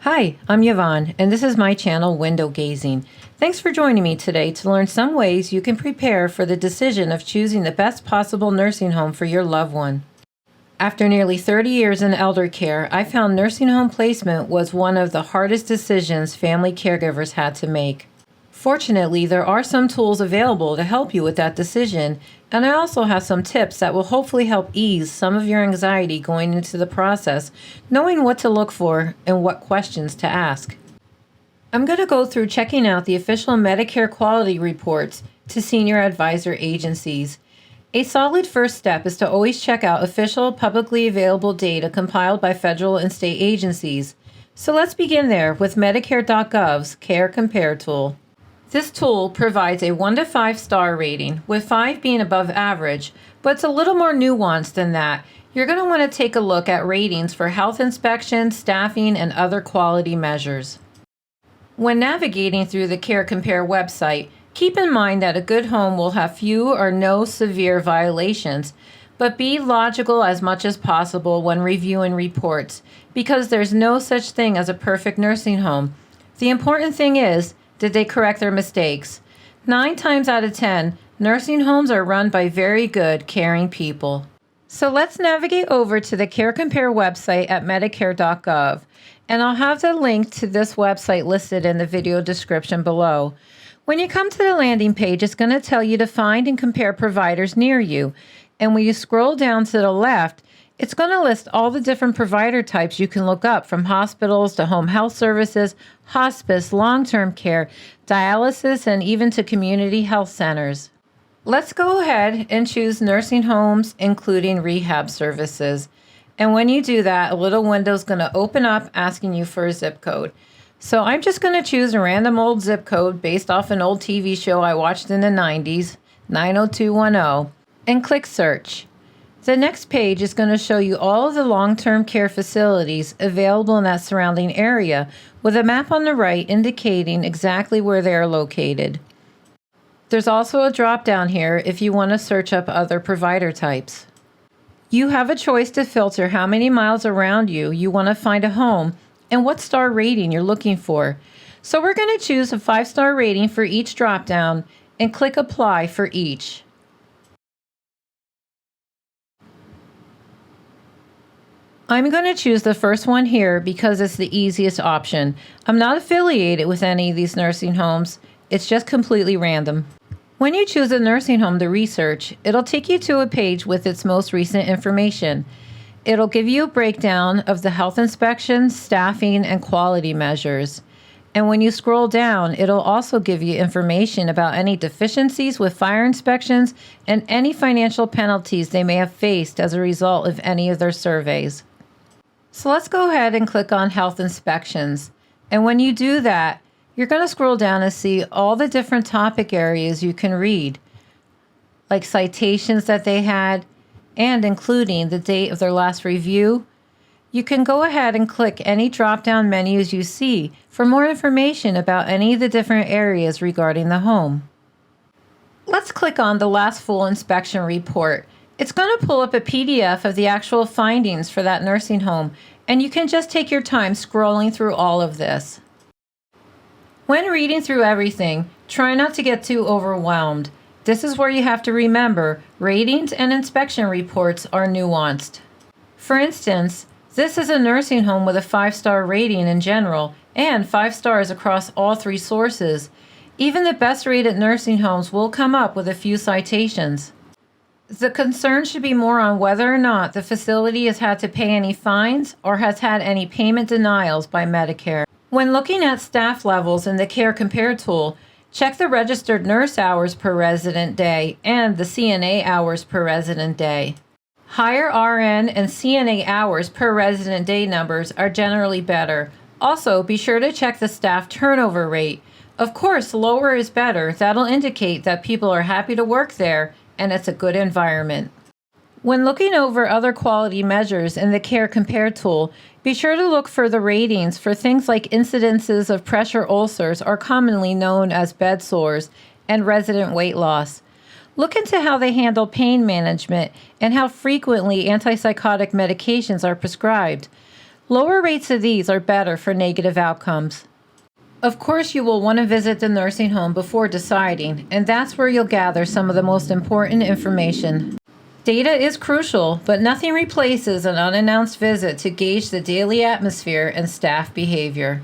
Hi, I'm Yvonne, and this is my channel, Window Gazing. Thanks for joining me today to learn some ways you can prepare for the decision of choosing the best possible nursing home for your loved one. After nearly 30 years in elder care, I found nursing home placement was one of the hardest decisions family caregivers had to make. Fortunately, there are some tools available to help you with that decision, and I also have some tips that will hopefully help ease some of your anxiety going into the process, knowing what to look for and what questions to ask. I'm going to go through checking out the official Medicare quality reports to senior advisor agencies. A solid first step is to always check out official publicly available data compiled by federal and state agencies. So let's begin there with Medicare.gov's Care Compare tool. This tool provides a 1 to 5 star rating, with 5 being above average, but it's a little more nuanced than that. You're going to want to take a look at ratings for health inspection, staffing, and other quality measures. When navigating through the Care Compare website, keep in mind that a good home will have few or no severe violations, but be logical as much as possible when reviewing reports, because there's no such thing as a perfect nursing home. The important thing is, did they correct their mistakes? 9 times out of 10, nursing homes are run by very good, caring people. So let's navigate over to the Care Compare website at Medicare.gov, and I'll have the link to this website listed in the video description below. When you come to the landing page, it's going to tell you to find and compare providers near you, and when you scroll down to the left, it's going to list all the different provider types you can look up, from hospitals to home health services, hospice, long-term care, dialysis, and even to community health centers. Let's go ahead and choose nursing homes, including rehab services. And when you do that, a little window is going to open up asking you for a zip code. So I'm just going to choose a random old zip code based off an old TV show I watched in the 90s, 90210, and click search. The next page is going to show you all of the long-term care facilities available in that surrounding area, with a map on the right indicating exactly where they are located. There's also a drop-down here if you want to search up other provider types. You have a choice to filter how many miles around you want to find a home and what star rating you're looking for. So we're going to choose a 5-star rating for each drop-down and click apply for each. I'm going to choose the first one here because it's the easiest option. I'm not affiliated with any of these nursing homes. It's just completely random. When you choose a nursing home to research, it'll take you to a page with its most recent information. It'll give you a breakdown of the health inspections, staffing, and quality measures. And when you scroll down, it'll also give you information about any deficiencies with fire inspections and any financial penalties they may have faced as a result of any of their surveys. So let's go ahead and click on health inspections. And when you do that, you're going to scroll down and see all the different topic areas you can read, like citations that they had, and including the date of their last review. You can go ahead and click any drop-down menus you see for more information about any of the different areas regarding the home. Let's click on the last full inspection report. It's going to pull up a PDF of the actual findings for that nursing home, and you can just take your time scrolling through all of this. When reading through everything, try not to get too overwhelmed. This is where you have to remember ratings and inspection reports are nuanced. For instance, this is a nursing home with a 5-star rating in general and 5 stars across all 3 sources. Even the best rated nursing homes will come up with a few citations. The concern should be more on whether or not the facility has had to pay any fines or has had any payment denials by Medicare. When looking at staff levels in the Care Compare tool, check the registered nurse hours per resident day and the CNA hours per resident day. Higher RN and CNA hours per resident day numbers are generally better. Also, be sure to check the staff turnover rate. Of course, lower is better. That'll indicate that people are happy to work there and it's a good environment. When looking over other quality measures in the Care Compare tool, be sure to look for the ratings for things like incidences of pressure ulcers, or commonly known as bed sores, and resident weight loss. Look into how they handle pain management and how frequently antipsychotic medications are prescribed. Lower rates of these are better for negative outcomes. Of course, you will want to visit the nursing home before deciding, and that's where you'll gather some of the most important information. Data is crucial, but nothing replaces an unannounced visit to gauge the daily atmosphere and staff behavior.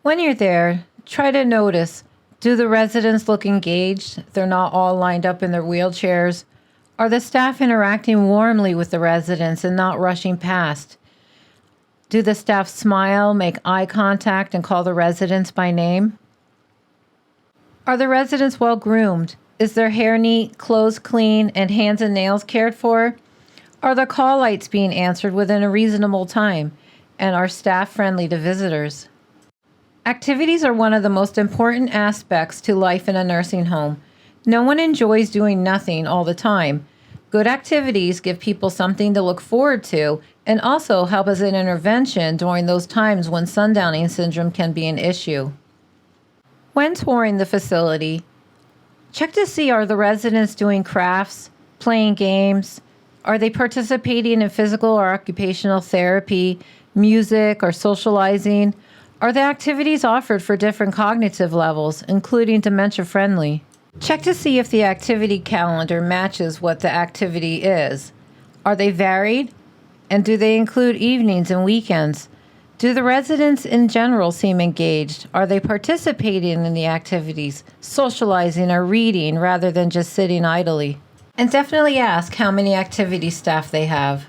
When you're there, try to notice, do the residents look engaged? They're not all lined up in their wheelchairs. Are the staff interacting warmly with the residents and not rushing past? Do the staff smile, make eye contact, and call the residents by name? Are the residents well groomed? Is their hair neat, clothes clean, and hands and nails cared for? Are the call lights being answered within a reasonable time? And are staff friendly to visitors? Activities are one of the most important aspects to life in a nursing home. No one enjoys doing nothing all the time. Good activities give people something to look forward to and also help as an intervention during those times when sundowning syndrome can be an issue. When touring the facility, check to see, are the residents doing crafts, playing games? Are they participating in physical or occupational therapy, music, or socializing? Are the activities offered for different cognitive levels, including dementia-friendly? Check to see if the activity calendar matches what the activity is. Are they varied? And do they include evenings and weekends? Do the residents in general seem engaged? Are they participating in the activities, socializing or reading rather than just sitting idly? And definitely ask how many activity staff they have.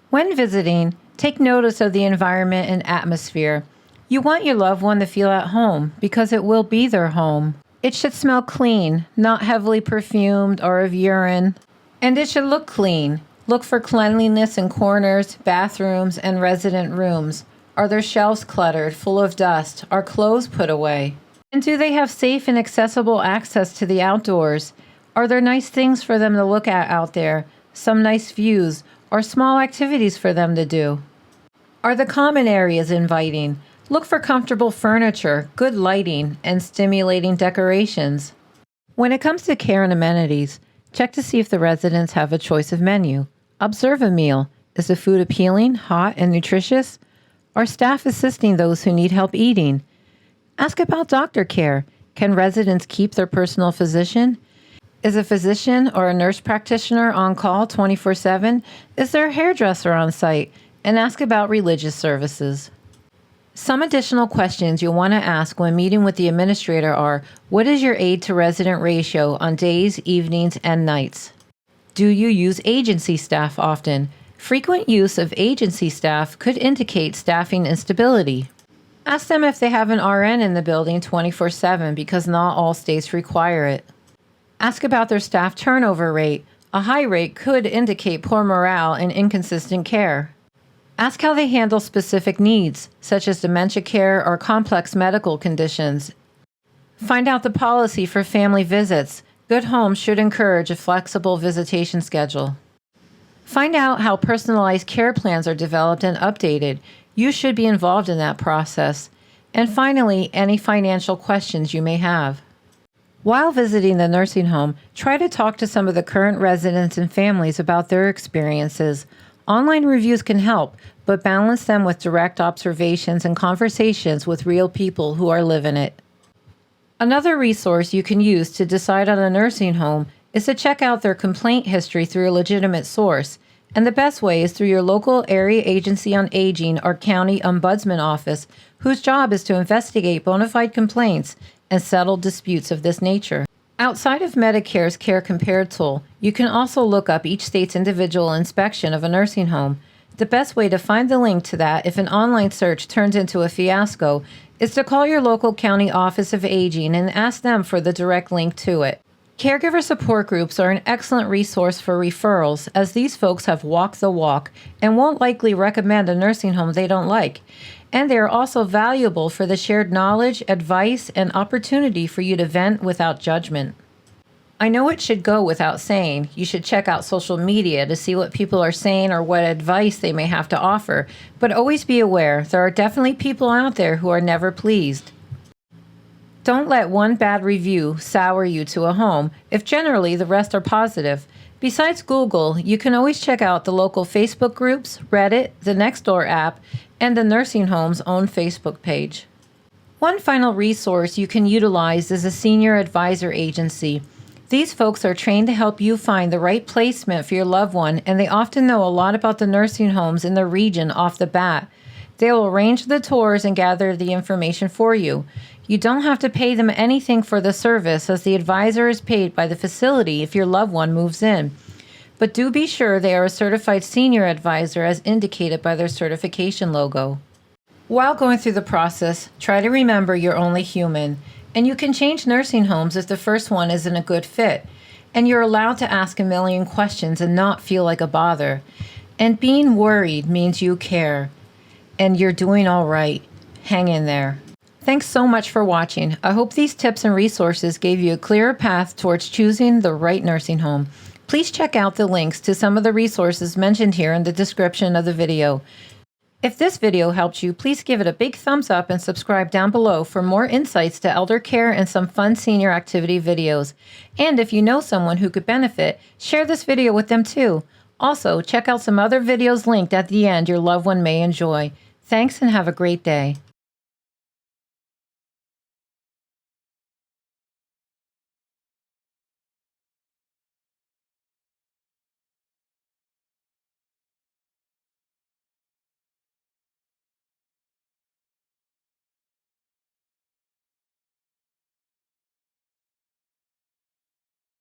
When visiting, take notice of the environment and atmosphere. You want your loved one to feel at home because it will be their home. It should smell clean, not heavily perfumed or of urine. And it should look clean. Look for cleanliness in corners, bathrooms, and resident rooms. Are their shelves cluttered, full of dust? Are clothes put away? And do they have safe and accessible access to the outdoors? Are there nice things for them to look at out there? Some nice views or small activities for them to do? Are the common areas inviting? Look for comfortable furniture, good lighting, and stimulating decorations. When it comes to care and amenities, check to see if the residents have a choice of menu. Observe a meal. Is the food appealing, hot, and nutritious? Are staff assisting those who need help eating? Ask about doctor care. Can residents keep their personal physician? Is a physician or a nurse practitioner on call 24/7? Is there a hairdresser on site? And ask about religious services. Some additional questions you'll want to ask when meeting with the administrator are, what is your aide to resident ratio on days, evenings, and nights? Do you use agency staff often? Frequent use of agency staff could indicate staffing instability. Ask them if they have an RN in the building 24/7 because not all states require it. Ask about their staff turnover rate. A high rate could indicate poor morale and inconsistent care. Ask how they handle specific needs, such as dementia care or complex medical conditions. Find out the policy for family visits. Good homes should encourage a flexible visitation schedule. Find out how personalized care plans are developed and updated. You should be involved in that process. And finally, any financial questions you may have. While visiting the nursing home, try to talk to some of the current residents and families about their experiences. Online reviews can help, but balance them with direct observations and conversations with real people who are living it. Another resource you can use to decide on a nursing home is to check out their complaint history through a legitimate source, and the best way is through your local area agency on aging or county ombudsman office, whose job is to investigate bona fide complaints and settle disputes of this nature. Outside of Medicare's Care Compare tool, you can also look up each state's individual inspection of a nursing home. The best way to find the link to that if an online search turns into a fiasco is to call your local county office of aging and ask them for the direct link to it. Caregiver support groups are an excellent resource for referrals, as these folks have walked the walk and won't likely recommend a nursing home they don't like. And they are also valuable for the shared knowledge, advice, and opportunity for you to vent without judgment. I know it should go without saying, you should check out social media to see what people are saying or what advice they may have to offer, but always be aware there are definitely people out there who are never pleased. Don't let one bad review sour you to a home if generally the rest are positive. Besides Google, you can always check out the local Facebook groups, Reddit, the Nextdoor app, and the nursing home's own Facebook page. One final resource you can utilize is a senior advisor agency. These folks are trained to help you find the right placement for your loved one, and they often know a lot about the nursing homes in the region off the bat. They will arrange the tours and gather the information for you. You don't have to pay them anything for the service, as the advisor is paid by the facility if your loved one moves in. But do be sure they are a certified senior advisor as indicated by their certification logo. While going through the process, try to remember you're only human, and you can change nursing homes if the first one isn't a good fit, and you're allowed to ask a million questions and not feel like a bother. And being worried means you care, and you're doing all right. Hang in there. Thanks so much for watching. I hope these tips and resources gave you a clearer path towards choosing the right nursing home. Please check out the links to some of the resources mentioned here in the description of the video. If this video helped you, please give it a big thumbs up and subscribe down below for more insights to elder care and some fun senior activity videos. And if you know someone who could benefit, share this video with them too. Also, check out some other videos linked at the end your loved one may enjoy. Thanks and have a great day.